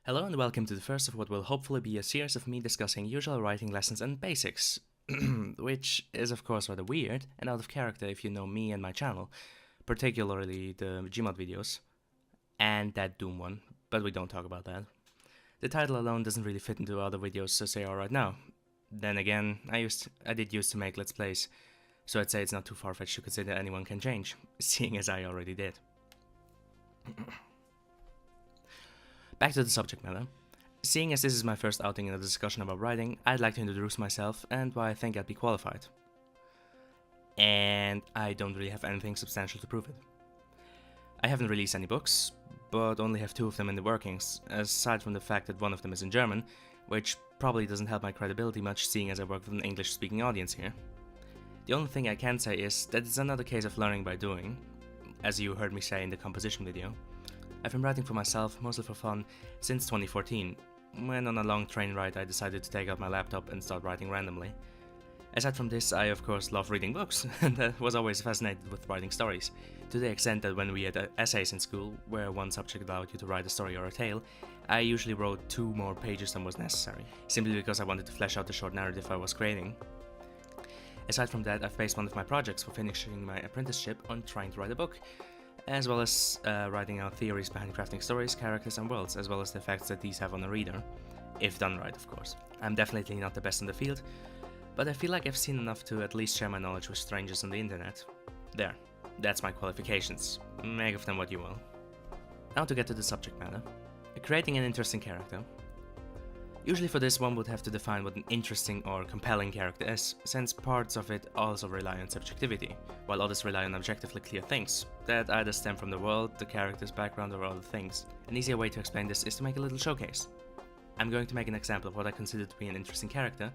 Hello and welcome to the first of what will hopefully be a series of me discussing usual writing lessons and basics, which is of course rather weird and out of character if you know me and my channel, particularly the Gmod videos, and that Doom one, but we don't talk about that. The title alone doesn't really fit into other videos as they are right now. Then again, I did used to make Let's Plays, so I'd say it's not too far-fetched to consider anyone can change, seeing as I already did. Back to the subject matter. Seeing as this is my first outing in a discussion about writing, I'd like to introduce myself and why I think I'd be qualified. And I don't really have anything substantial to prove it. I haven't released any books, but only have two of them in the workings, aside from the fact that one of them is in German, which probably doesn't help my credibility much seeing as I work with an English-speaking audience here. The only thing I can say is that it's another case of learning by doing, as you heard me say in the composition video. I've been writing for myself, mostly for fun, since 2014, when on a long train ride I decided to take out my laptop and start writing randomly. Aside from this, I of course love reading books, and I was always fascinated with writing stories, to the extent that when we had essays in school, where one subject allowed you to write a story or a tale, I usually wrote 2 more pages than was necessary, simply because I wanted to flesh out the short narrative I was creating. Aside from that, I've based one of my projects for finishing my apprenticeship on trying to write a book, as well as writing out theories behind crafting stories, characters and worlds, as well as the effects that these have on the reader, if done right of course. I'm definitely not the best in the field, but I feel like I've seen enough to at least share my knowledge with strangers on the internet. There, that's my qualifications, make of them what you will. Now to get to the subject matter. Creating an interesting character. Usually for this one would have to define what an interesting or compelling character is, since parts of it also rely on subjectivity, while others rely on objectively clear things, that either stem from the world, the character's background or other things. An easier way to explain this is to make a little showcase. I'm going to make an example of what I consider to be an interesting character,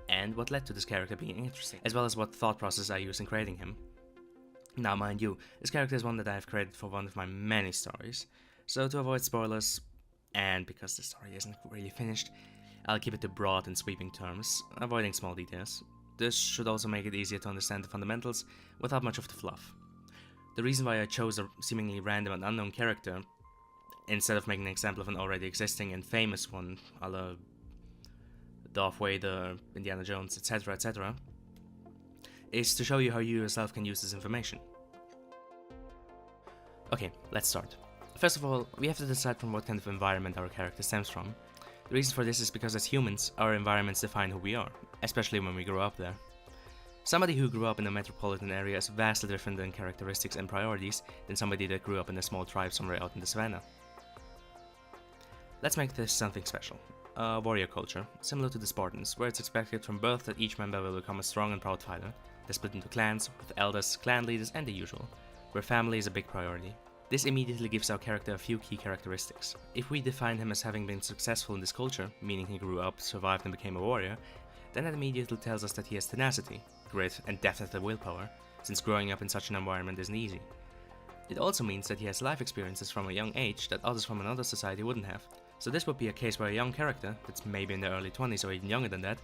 and what led to this character being interesting, as well as what thought process I use in creating him. Now mind you, this character is one that I have created for one of my many stories, so to avoid spoilers, and because the story isn't really finished, I'll keep it to broad and sweeping terms, avoiding small details. This should also make it easier to understand the fundamentals without much of the fluff. The reason why I chose a seemingly random and unknown character, instead of making an example of an already existing and famous one, a la Darth Vader, Indiana Jones, etc., etc., is to show you how you yourself can use this information. Okay, let's start. First of all, we have to decide from what kind of environment our character stems from. The reason for this is because as humans, our environments define who we are, especially when we grow up there. Somebody who grew up in a metropolitan area is vastly different in characteristics and priorities than somebody that grew up in a small tribe somewhere out in the savannah. Let's make this something special. A warrior culture, similar to the Spartans, where it's expected from birth that each member will become a strong and proud fighter. They're split into clans, with elders, clan leaders and the usual, where family is a big priority. This immediately gives our character a few key characteristics. If we define him as having been successful in this culture, meaning he grew up, survived and became a warrior, then that immediately tells us that he has tenacity, grit and definitely willpower, since growing up in such an environment isn't easy. It also means that he has life experiences from a young age that others from another society wouldn't have. So this would be a case where a young character, that's maybe in their early 20s or even younger than that,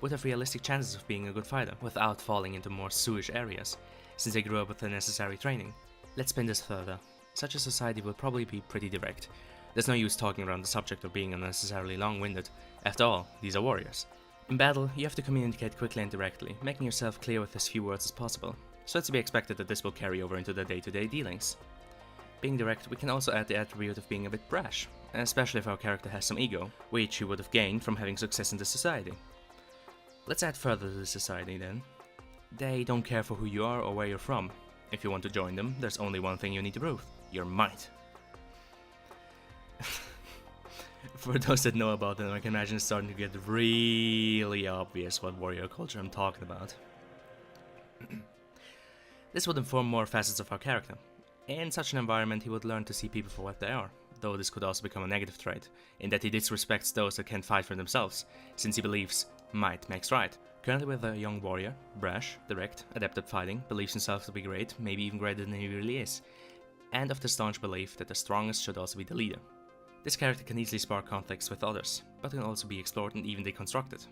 would have realistic chances of being a good fighter, without falling into more Suish areas, since they grew up with the necessary training. Let's spin this further. Such a society will probably be pretty direct. There's no use talking around the subject or being unnecessarily long-winded. After all, these are warriors. In battle, you have to communicate quickly and directly, making yourself clear with as few words as possible, so it's to be expected that this will carry over into the day-to-day dealings. Being direct, we can also add the attribute of being a bit brash, especially if our character has some ego, which he would have gained from having success in this society. Let's add further to the society then. They don't care for who you are or where you're from. If you want to join them, there's only one thing you need to prove. Your might. For those that know about them, I can imagine it's starting to get really obvious what warrior culture I'm talking about. This would inform more facets of our character. In such an environment, he would learn to see people for what they are, though this could also become a negative trait, in that he disrespects those that can't fight for themselves, since he believes might makes right. Currently with a young warrior, brash, direct, adept at fighting, believes himself to be great, maybe even greater than he really is, and of the staunch belief that the strongest should also be the leader. This character can easily spark conflicts with others, but can also be explored and even deconstructed.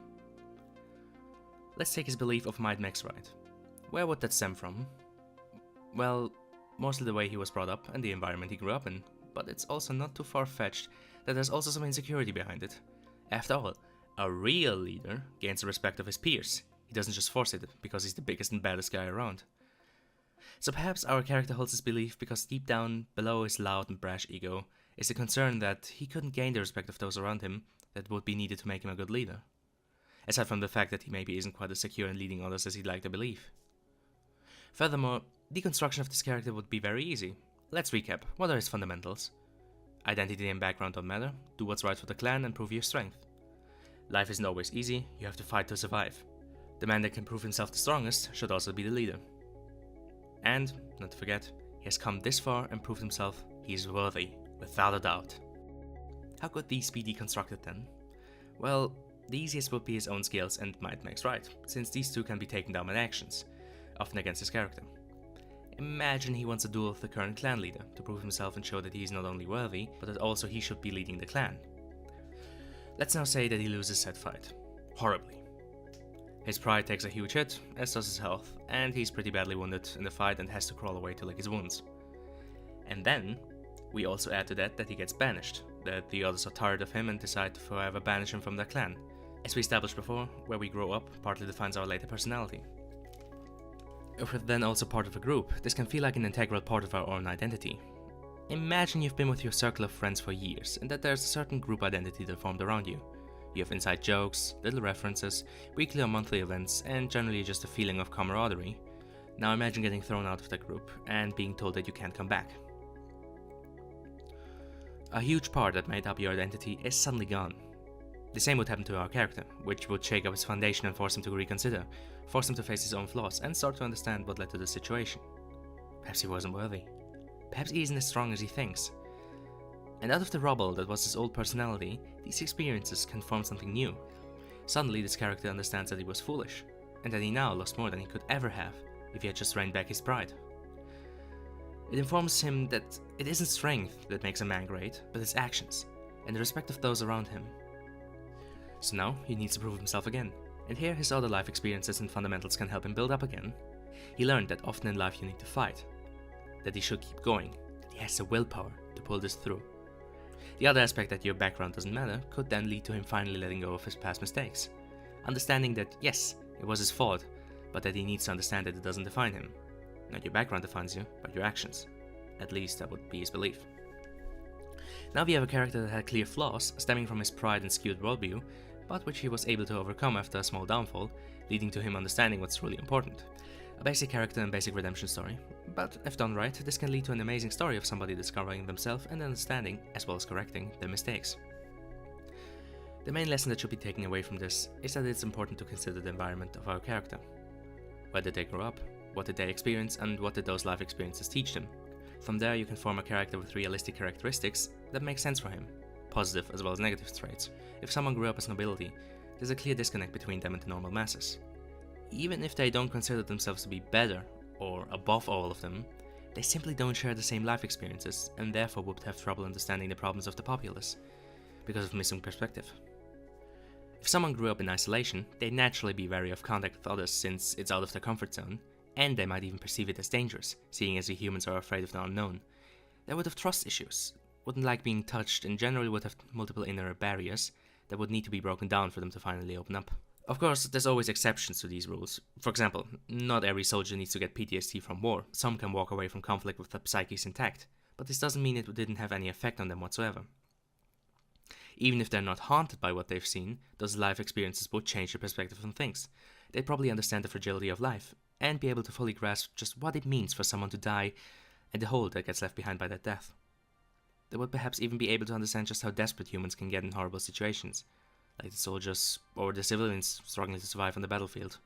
Let's take his belief of might makes right. Where would that stem from? Well, mostly the way he was brought up and the environment he grew up in, but it's also not too far-fetched that there's also some insecurity behind it. After all, a real leader gains the respect of his peers. He doesn't just force it because he's the biggest and baddest guy around. So perhaps our character holds this belief because deep down, below his loud and brash ego, is the concern that he couldn't gain the respect of those around him that would be needed to make him a good leader. Aside from the fact that he maybe isn't quite as secure in leading others as he'd like to believe. Furthermore, deconstruction of this character would be very easy. Let's recap. What are his fundamentals? Identity and background don't matter, do what's right for the clan and prove your strength. Life isn't always easy, you have to fight to survive. The man that can prove himself the strongest should also be the leader. And, not to forget, he has come this far and proved himself he is worthy, without a doubt. How could these be deconstructed then? Well, the easiest would be his own skills and might makes right, since these two can be taken down in actions, often against his character. Imagine he wants a duel with the current clan leader, to prove himself and show that he is not only worthy, but that also he should be leading the clan. Let's now say that he loses said fight. Horribly. His pride takes a huge hit, as does his health, and he's pretty badly wounded in the fight and has to crawl away to lick his wounds. And then, we also add to that he gets banished, that the others are tired of him and decide to forever banish him from their clan. As we established before, where we grow up partly defines our later personality. If we're then also part of a group, this can feel like an integral part of our own identity. Imagine you've been with your circle of friends for years, and that there's a certain group identity that formed around you. You have inside jokes, little references, weekly or monthly events, and generally just a feeling of camaraderie. Now imagine getting thrown out of that group, and being told that you can't come back. A huge part that made up your identity is suddenly gone. The same would happen to our character, which would shake up his foundation and force him to reconsider, force him to face his own flaws, and start to understand what led to the situation. Perhaps he wasn't worthy. Perhaps he isn't as strong as he thinks. And out of the rubble that was his old personality, these experiences can form something new. Suddenly this character understands that he was foolish, and that he now lost more than he could ever have if he had just reined back his pride. It informs him that it isn't strength that makes a man great, but his actions, and the respect of those around him. So now he needs to prove himself again, and here his other life experiences and fundamentals can help him build up again. He learned that often in life you need to fight, that he should keep going, that he has the willpower to pull this through. The other aspect that your background doesn't matter could then lead to him finally letting go of his past mistakes. Understanding that, yes, it was his fault, but that he needs to understand that it doesn't define him. Not your background defines you, but your actions. At least that would be his belief. Now we have a character that had clear flaws, stemming from his pride and skewed worldview, but which he was able to overcome after a small downfall, leading to him understanding what's really important. A basic character and basic redemption story, but if done right, this can lead to an amazing story of somebody discovering themselves and understanding, as well as correcting, their mistakes. The main lesson that should be taken away from this is that it's important to consider the environment of our character. Where did they grow up? What did they experience, and what did those life experiences teach them? From there you can form a character with realistic characteristics that make sense for him, positive as well as negative traits. If someone grew up as nobility, there's a clear disconnect between them and the normal masses. Even if they don't consider themselves to be better or above all of them, they simply don't share the same life experiences and therefore would have trouble understanding the problems of the populace, because of missing perspective. If someone grew up in isolation, they'd naturally be wary of contact with others since it's out of their comfort zone, and they might even perceive it as dangerous, seeing as we humans are afraid of the unknown. They would have trust issues, wouldn't like being touched, and generally would have multiple inner barriers that would need to be broken down for them to finally open up. Of course, there's always exceptions to these rules. For example, not every soldier needs to get PTSD from war. Some can walk away from conflict with their psyches intact, but this doesn't mean it didn't have any effect on them whatsoever. Even if they're not haunted by what they've seen, those life experiences would change their perspective on things. They'd probably understand the fragility of life, and be able to fully grasp just what it means for someone to die, and the hole that gets left behind by that death. They would perhaps even be able to understand just how desperate humans can get in horrible situations, like the soldiers or the civilians struggling to survive on the battlefield.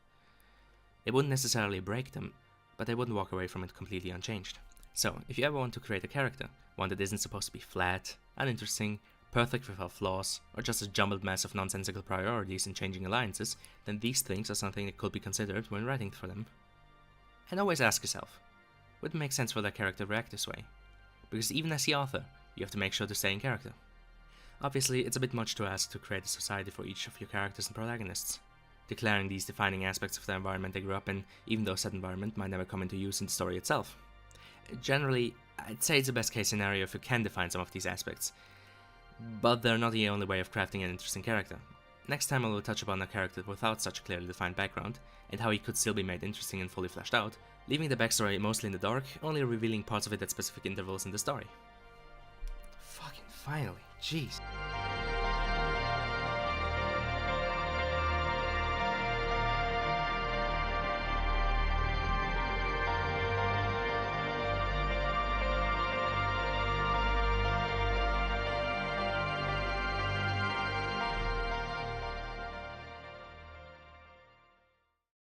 It wouldn't necessarily break them, but they wouldn't walk away from it completely unchanged. So, if you ever want to create a character, one that isn't supposed to be flat, uninteresting, perfect without flaws, or just a jumbled mess of nonsensical priorities and changing alliances, then these things are something that could be considered when writing for them. And always ask yourself, would it make sense for that character to react this way? Because even as the author, you have to make sure to stay in character. Obviously, it's a bit much to ask to create a society for each of your characters and protagonists, declaring these defining aspects of the environment they grew up in, even though said environment might never come into use in the story itself. Generally, I'd say it's a best case scenario if you can define some of these aspects. But they're not the only way of crafting an interesting character. Next time I will touch upon a character without such a clearly defined background, and how he could still be made interesting and fully fleshed out, leaving the backstory mostly in the dark, only revealing parts of it at specific intervals in the story. Fucking finally, jeez.